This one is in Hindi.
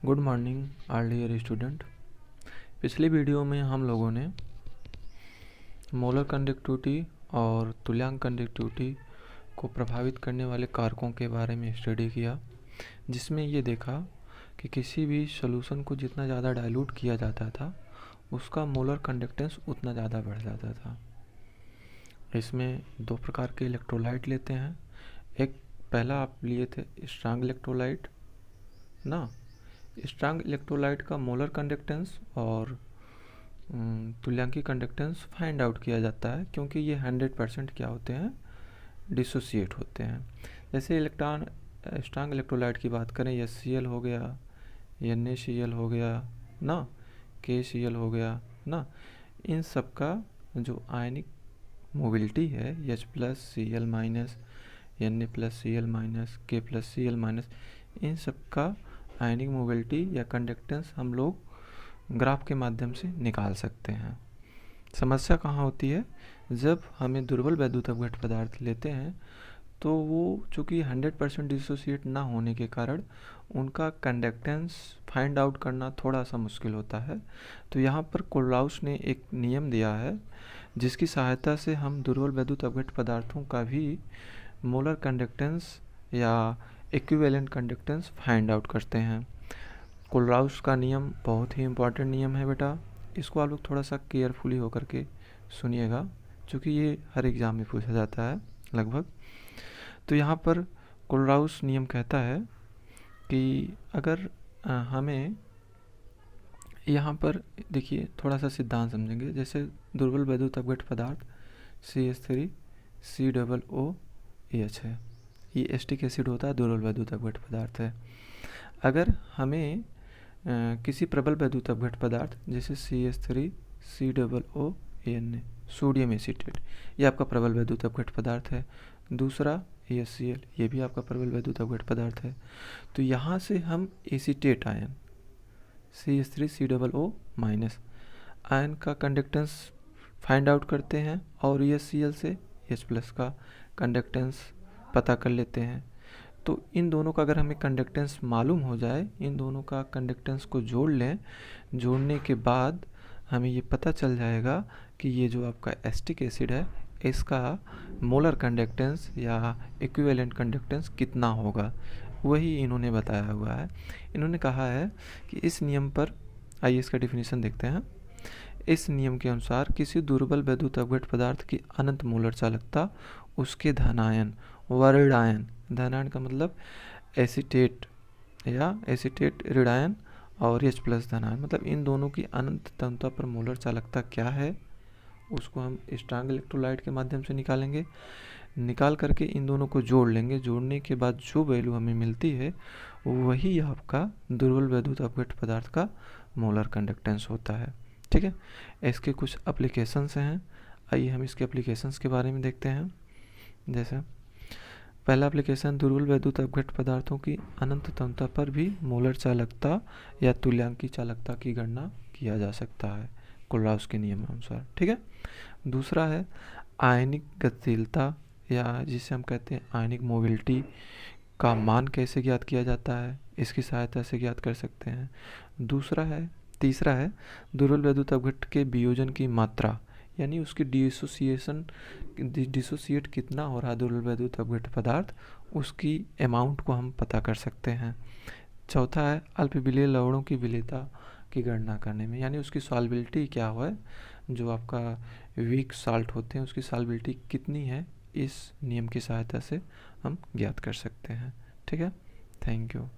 Good morning all dear student. पिछली वीडियो में हम लोगों ने मोलर कंडक्टिविटी और तुल्यांक कंडक्टिविटी को प्रभावित करने वाले कारकों के बारे में स्टडी किया, जिसमें ये देखा कि किसी भी सॉल्यूशन को जितना ज़्यादा डाइल्यूट किया जाता था उसका मोलर कंडक्टेंस उतना ज़्यादा बढ़ जाता था। इसमें दो प्रकार के इलेक्ट्रोलाइट लेते हैं। एक पहला आप लिए थे स्ट्रांग इलेक्ट्रोलाइट ना। स्ट्रांग इलेक्ट्रोलाइट का मोलर कंडक्टेंस और तुल्यांकी कंडक्टेंस फाइंड आउट किया जाता है, क्योंकि ये 100% क्या होते हैं, डिसोसिएट होते हैं। जैसे स्ट्रांग इलेक्ट्रोलाइट की बात करें, HCl हो गया, NaCl हो गया ना, KCl हो गया ना, इन सब का जो आयनिक मोबिलिटी है H+Cl-, Na+Cl-, K+Cl-, इन सब का आयनिक मोबिलिटी या कंडक्टेंस हम लोग ग्राफ के माध्यम से निकाल सकते हैं। समस्या कहाँ होती है, जब हमें दुर्बल वैद्युत अपघट्य पदार्थ लेते हैं तो वो चूँकि 100% डिसोसिएट ना होने के कारण उनका कंडक्टेंस फाइंड आउट करना थोड़ा सा मुश्किल होता है। तो यहाँ पर कोलराउस ने एक नियम दिया है जिसकी सहायता से हम दुर्बल वैद्युत अपघट्य पदार्थों का भी मोलर कंडक्टेंस या इक्विवेलेंट कंडक्टेंस फाइंड आउट करते हैं। कोलराउस का नियम बहुत ही इम्पॉर्टेंट नियम है बेटा, इसको आप लोग थोड़ा सा केयरफुली होकर के सुनिएगा, क्योंकि ये हर एग्ज़ाम में पूछा जाता है लगभग। तो यहाँ पर कोलराउस नियम कहता है कि अगर हमें यहाँ पर देखिए थोड़ा सा सिद्धांत समझेंगे। जैसे दुर्बल वैद्युत अपघट्य पदार्थ CH3COOH है, ये एस्टिक एसिड होता है, दुर्बल वैद्युत अपघट्य पदार्थ है। अगर हमें किसी प्रबल वैद्युत अपघट्य पदार्थ जैसे CH3COOAN सोडियम एसीटेट, ये आपका प्रबल वैद्युत अपघट्य पदार्थ है। दूसरा HCl, ये भी आपका प्रबल वैद्युत अपघट्य पदार्थ है। तो यहाँ से हम एसीटेट आयन CH3COO- आयन का कंडक्टेंस फाइंड आउट करते हैं और HCl से H+ का कंडक्टेंस पता कर लेते हैं। तो इन दोनों का अगर हमें कंडक्टेंस मालूम हो जाए, इन दोनों का कंडक्टेंस को जोड़ लें, जोड़ने के बाद हमें ये पता चल जाएगा कि ये जो आपका एस्टिक एसिड है इसका मोलर कंडक्टेंस या इक्विवेलेंट कंडक्टेंस कितना होगा, वही इन्होंने बताया हुआ है। इन्होंने कहा है कि इस नियम पर, आइए इसका डिफिनीशन देखते हैं। इस नियम के अनुसार किसी दुर्बल वैद्युत अपघट्य पदार्थ की अनंत मोलर चालकता उसके धनायन वर्णायन, धनायन का मतलब एसीटेट या एसीटेट ऋणायन और H+ धनायन, मतलब इन दोनों की अनंत तंत्र पर मोलर चालकता क्या है उसको हम स्ट्रांग इलेक्ट्रोलाइट के माध्यम से निकालेंगे। निकाल करके इन दोनों को जोड़ लेंगे, जोड़ने के बाद जो वैल्यू हमें मिलती है वही आपका दुर्बल वैद्युत अपघट्य पदार्थ का मोलर कंडक्टेंस होता है। ठीक है, इसके कुछ एप्लीकेशंस हैं, आइए हम इसके एप्लीकेशंस के बारे में देखते हैं। जैसे पहला एप्लीकेशन, दुर्बल वैद्युत अपघट्य पदार्थों की अनंत तंत्र पर भी मोलर चालकता या तुल्यांकी चालकता की गणना किया जा सकता है कोलराउस के नियम अनुसार। ठीक है, दूसरा है आयनिक गतिशीलता या जिसे हम कहते हैं आयनिक मोबिलिटी का मान कैसे ज्ञात किया जाता है, इसकी सहायता से ज्ञात कर सकते हैं। तीसरा है दुर्बल वैद्युत अपघट्य के वियोजन की मात्रा, यानी उसकी डिसोसिएट कितना हो रहा है दुर्बल वैद्युत अपघट्य पदार्थ, उसकी अमाउंट को हम पता कर सकते हैं। चौथा है अल्प विलेय लवणों की विलेयता की गणना करने में, यानी उसकी सॉल्बिलिटी क्या है, जो आपका वीक साल्ट होते हैं उसकी सॉल्बिलिटी कितनी है, इस नियम की सहायता से हम ज्ञात कर सकते हैं। ठीक है, थैंक यू।